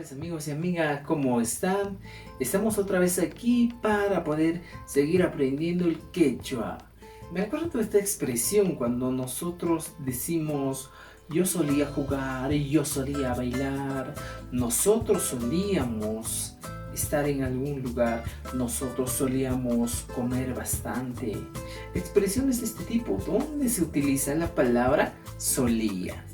tardes amigos y amigas, ¿cómo están? Estamos otra vez aquí para poder seguir aprendiendo el quechua. Me acuerdo de esta expresión cuando nosotros decimos yo solía jugar, yo solía bailar, nosotros solíamos estar en algún lugar, nosotros solíamos comer bastante. Expresiones de este tipo donde se utiliza la palabra solía.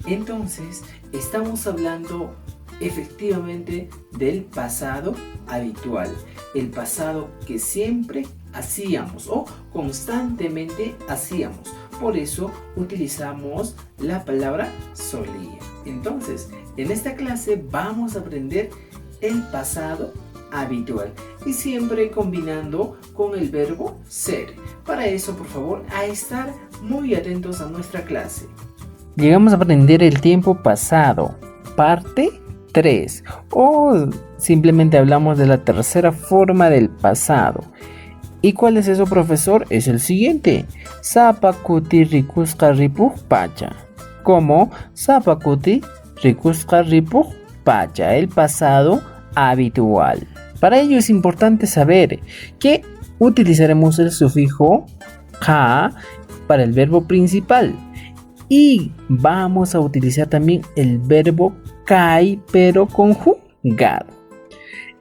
Entonces, estamos hablando efectivamente del pasado habitual, el pasado que siempre hacíamos o constantemente hacíamos. Por eso utilizamos la palabra solía. Entonces, en esta clase vamos a aprender el pasado habitual y siempre combinando con el verbo ser. Para eso, por favor, a estar muy atentos a nuestra clase. Llegamos a aprender el tiempo pasado, parte 3, o simplemente hablamos de la tercera forma del pasado. ¿Y cuál es eso, profesor? Es el siguiente: Zapakuti rikusqa ripuq pacha. Como Zapakuti rikusqa ripuq pacha, el pasado habitual. Para ello es importante saber que utilizaremos el sufijo ka para el verbo principal. Y vamos a utilizar también el verbo kai, pero conjugado.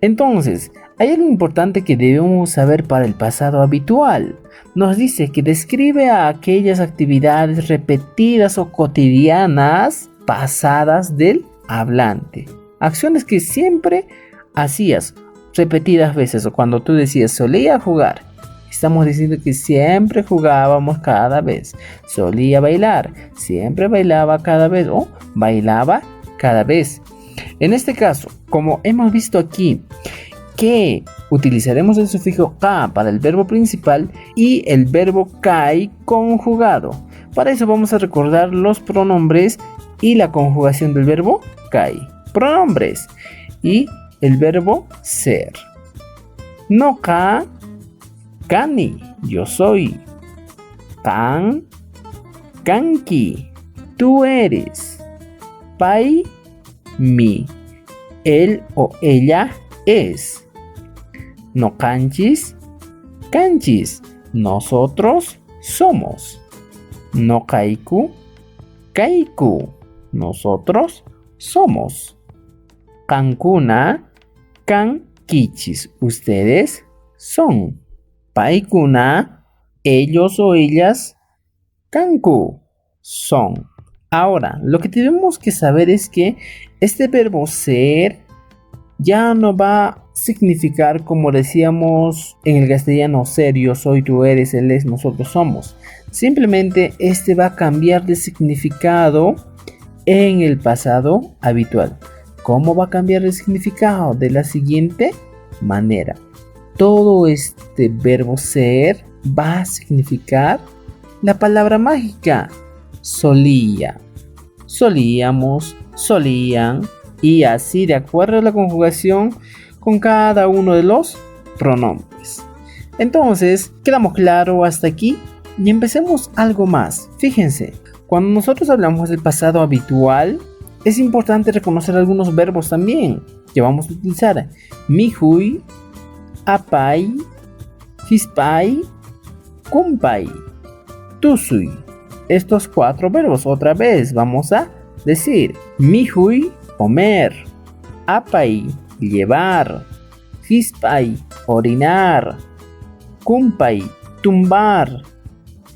Entonces, hay algo importante que debemos saber para el pasado habitual. Nos dice que describe a aquellas actividades repetidas o cotidianas pasadas del hablante. Acciones que siempre hacías repetidas veces, o cuando tú decías solía jugar. Estamos diciendo que siempre jugábamos cada vez. Solía bailar, siempre bailaba cada vez o bailaba cada vez. En este caso, como hemos visto aquí, que utilizaremos el sufijo ka para el verbo principal y el verbo kai conjugado. Para eso vamos a recordar los pronombres y la conjugación del verbo kai. Pronombres y el verbo ser. No ka Kani, yo soy. Kan, kanki, tú eres. Pai, mi, él o ella es. No kanchis, kanchis, nosotros somos. No kaiku, kaiku, nosotros somos. Kankuna, kankichis, ustedes son. Paikuna, ellos o ellas, kanku, son. Ahora, lo que tenemos que saber es que este verbo ser ya no va a significar, como decíamos en el castellano, ser, yo soy, tú eres, él es, nosotros somos. Simplemente este va a cambiar de significado en el pasado habitual. ¿Cómo va a cambiar de significado? De la siguiente manera. Todo este verbo ser va a significar la palabra mágica solía, solíamos, solían, y así de acuerdo a la conjugación con cada uno de los pronombres. Entonces, quedamos claro hasta aquí y empecemos algo más. Fíjense, cuando nosotros hablamos del pasado habitual, es importante reconocer algunos verbos también que vamos a utilizar. Mihui, apay, hispay, kumpay, tusui. Estos 4 verbos, otra vez vamos a decir: mihui, comer; apay, llevar; hispay, orinar; kumpay, tumbar;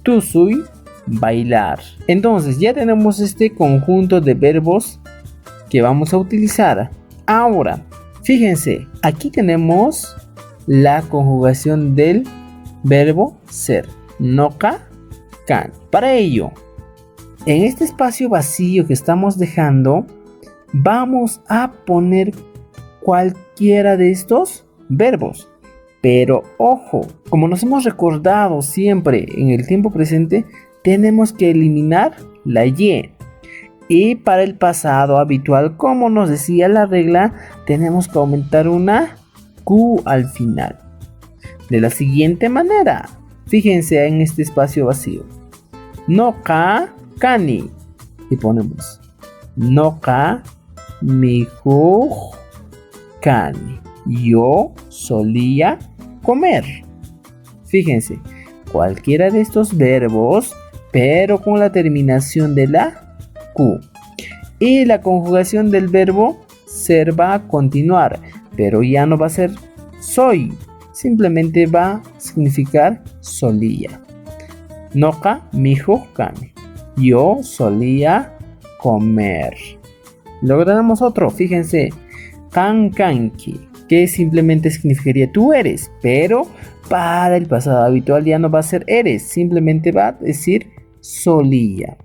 tusui, bailar. Entonces ya tenemos este conjunto de verbos que vamos a utilizar. Ahora, fíjense, aquí tenemos la conjugación del verbo ser, noka, kan. Para ello, en este espacio vacío que estamos dejando, vamos a poner cualquiera de estos verbos. Pero ojo, como nos hemos recordado siempre en el tiempo presente, tenemos que eliminar la y. Y para el pasado habitual, como nos decía la regla, tenemos que aumentar una Q al final. De la siguiente manera, fíjense en este espacio vacío. No ka, kani. Y ponemos no ka, mihuj kani. Yo solía comer. Fíjense, cualquiera de estos verbos, pero con la terminación de la Q. Y la conjugación del verbo ser va a continuar, pero ya no va a ser soy, simplemente va a significar solía. Noka mihuj kani. Yo solía comer. Luego tenemos otro, fíjense, kankanki, que simplemente significaría tú eres, pero para el pasado habitual ya no va a ser eres, simplemente va a decir solía.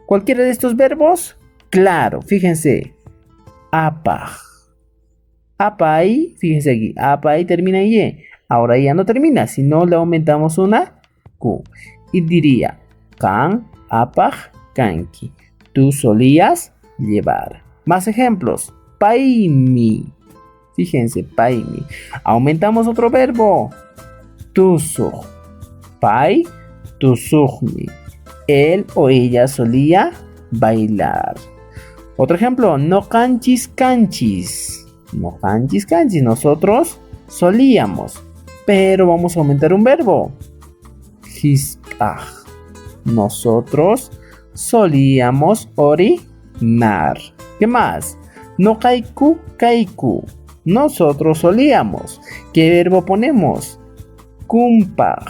Cualquiera de estos verbos, claro, fíjense, apaj. Apai, fíjense aquí, apai termina en y, ahora ya no termina, sino le aumentamos una Q. Y diría, kan apaj kanki, tú solías llevar. Más ejemplos, paimi. Fíjense, paimi. Aumentamos otro verbo. Tusuj. Pai, tusujmi. Él o ella solía bailar. Otro ejemplo, no canchis canchis. No canchis canchis. Nosotros solíamos. Pero vamos a aumentar un verbo. Hispaj. Nosotros solíamos orinar. ¿Qué más? No kaiku kaiku. Nosotros solíamos. ¿Qué verbo ponemos? Kumpaj.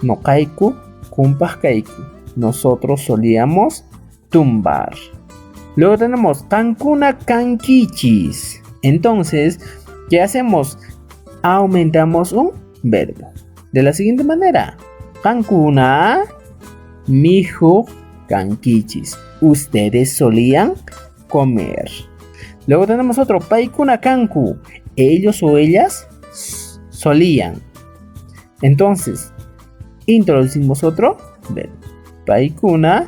No kaiku, kumpaj kaiku. Nosotros solíamos tumbar. Luego tenemos kankuna kankichis. Entonces, ¿qué hacemos? Aumentamos un verbo. De la siguiente manera. Kankuna mihuj kankichis. Ustedes solían comer. Luego tenemos otro, paikuna kanku. Ellos o ellas solían. Entonces, introducimos otro verbo. Paikuna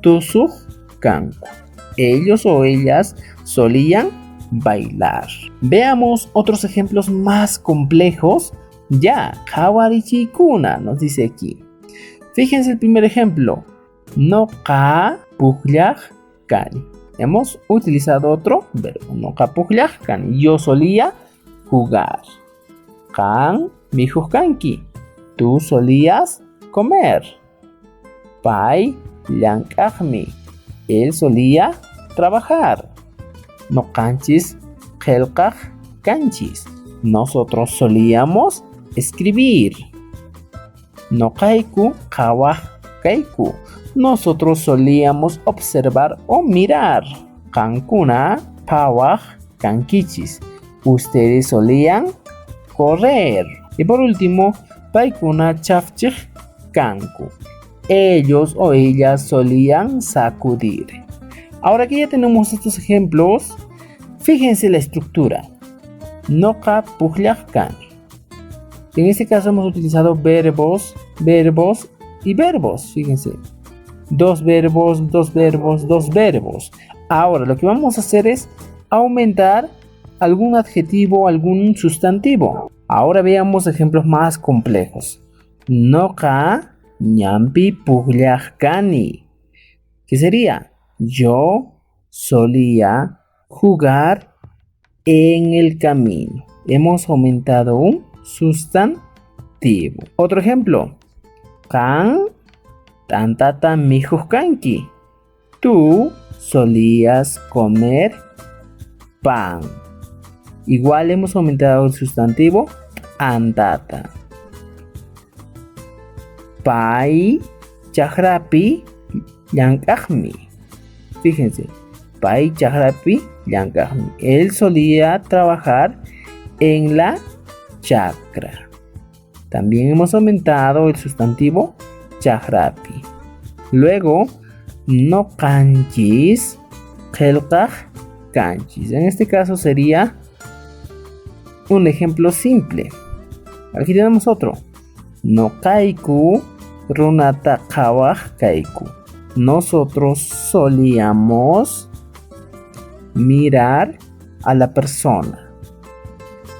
tusuj kanku. Ellos o ellas solían bailar. Veamos otros ejemplos más complejos. Ya, hawarichikuna nos dice aquí. Fíjense el primer ejemplo. No ka pujlaj kani. Hemos utilizado otro verbo. No ka pujlaj kani. Yo solía jugar. Kan mihuj kanki. Tú solías comer. Pai llankajmi. Él solía trabajar. No canchis qelqaj canchis. Nosotros solíamos escribir. No kaiku qawaj kaiku. Nosotros solíamos observar o mirar. Kankuna pawaj kankichis. Ustedes solían correr. Y por último, paikuna chafchij kanku. Ellos o ellas solían sacudir. Ahora que ya tenemos estos ejemplos, fíjense la estructura. Noka pujlaj kani. En este caso hemos utilizado verbos y verbos. Fíjense. Dos verbos, dos verbos, dos verbos. Ahora lo que vamos a hacer es aumentar algún adjetivo, algún sustantivo. Ahora veamos ejemplos más complejos. Noka ñampi pujlaj kani. ¿Qué sería? Yo solía jugar en el camino. Hemos aumentado un sustantivo. Otro ejemplo. Kan tantata mihuj kanki. Tú solías comer pan. Igual hemos aumentado el sustantivo antata. Pai chajrapi llankajmi. Fíjense. Pai chajrapi llankajmi. Él solía trabajar en la chacra. También hemos aumentado el sustantivo chajrapi. Luego, no canchis qelqaj canchis. En este caso sería un ejemplo simple. Aquí tenemos otro. No kaiku runata qawaj kaiku. Nosotros solíamos mirar a la persona.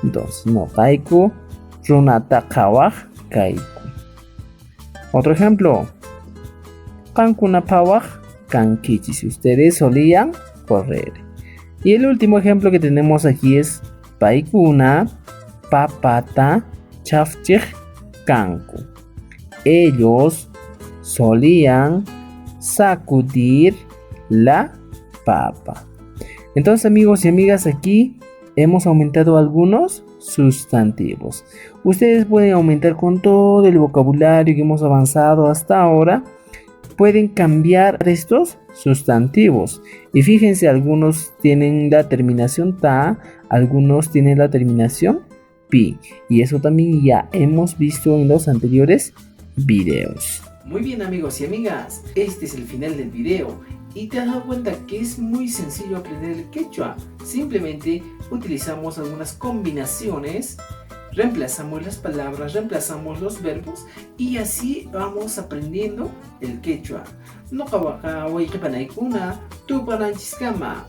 Entonces, no kaiku runata qawaj kaiku. Otro ejemplo. Kankuna pawaj kankichis. Ustedes solían correr. Y el último ejemplo que tenemos aquí es paikuna papata chafchij kanku. Ellos solían sacudir la papa. Entonces, amigos y amigas, aquí hemos aumentado algunos sustantivos. Ustedes pueden aumentar con todo el vocabulario que hemos avanzado hasta ahora. Pueden cambiar estos sustantivos. Y fíjense, algunos tienen la terminación ta, algunos tienen la terminación pi. Y eso también ya hemos visto en los anteriores videos. Muy bien, amigos y amigas, este es el final del video. ¿Y te has dado cuenta que es muy sencillo aprender el quechua? Simplemente utilizamos algunas combinaciones, reemplazamos las palabras, reemplazamos los verbos y así vamos aprendiendo el quechua. No kawaka, tupananchiskama.